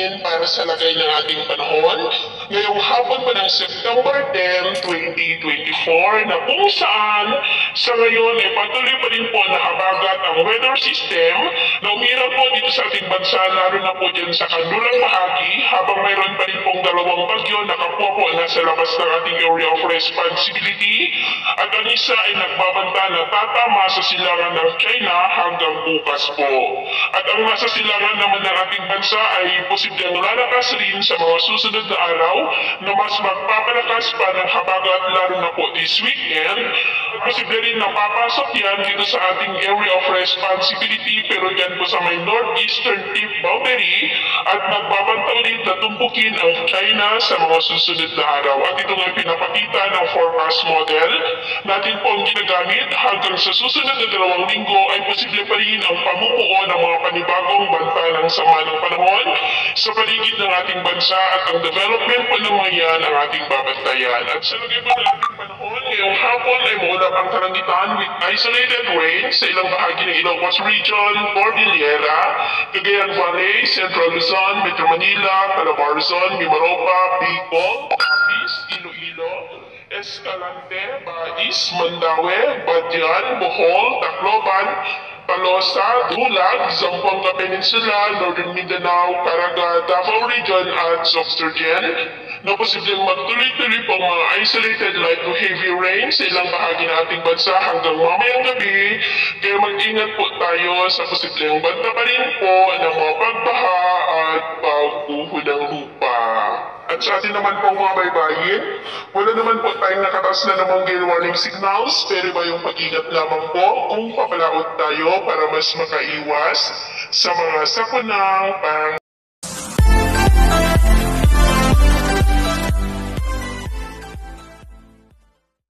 natin para sa lagay ng ating panahon ngayong hapon pa ng September 10, 2024 na kung saan sa ngayon ay patuloy pa rin po nakabagat ang weather system na umiral po dito sa ating bansa, lalo na po dyan sa kanluran bahagi, habang mayroon pa rin pong dalawang bagyo na kapwa po nasa labas ng ating area of responsibility at ang isa ay nagbabanta na tatama sa silangan ng China hanggang bukas po. At ang nasa silangan naman ng ating bansa ay posibleng lalakas rin sa mga susunod na araw na mas magpapalakas pa ng habagat, lalo na po this weekend. Posible rin na papasok yan dito sa ating area of responsibility, pero yan po sa may northeastern tip boundary at nagbabanta ulit na tumpukin ang China sa mga susunod na araw. At ito nga pinapakita ng forecast model natin po ang ginagamit hanggang sa susunod na 2 linggo ay posible pa rin ang pamumuo ng mga panibagong banta ng sama ng panahon sa paligid ng ating bansa at ang development po ng mga yan ang ating babantayan. At sa lagay po ng ating panahon, ngayong hapon ay maulap ang kalangitan with isolated rain sa ilang bahagi ng Ilocos Region, Cordillera, Cagayan Valley, Central Luzon, Metro Manila, Calabarzon, Mimaropa, Bicol, Capiz, Iloilo, Escalante, Bais, Mandaue, Badian, Bohol, Tacloban, Talosa, Dulag, Zamboanga Peninsula, Northern Mindanao, Caraga, Davao Region at Soxtergen na posibleng magtuloy-tuloy pong mga isolated light to heavy rain sa ilang bahagi ng ating bansa hanggang mamayang gabi. Kaya mag-ingat po tayo sa posibleng banta pa rin po ng mga pagbaha at pagguho ng lupa. At sa atin naman pong mga baybayin, wala naman po tayong nakatas na namang gale warning signals, pero ba yung pag-ingat lamang po kung papalaot tayo para mas makaiwas sa mga sakunang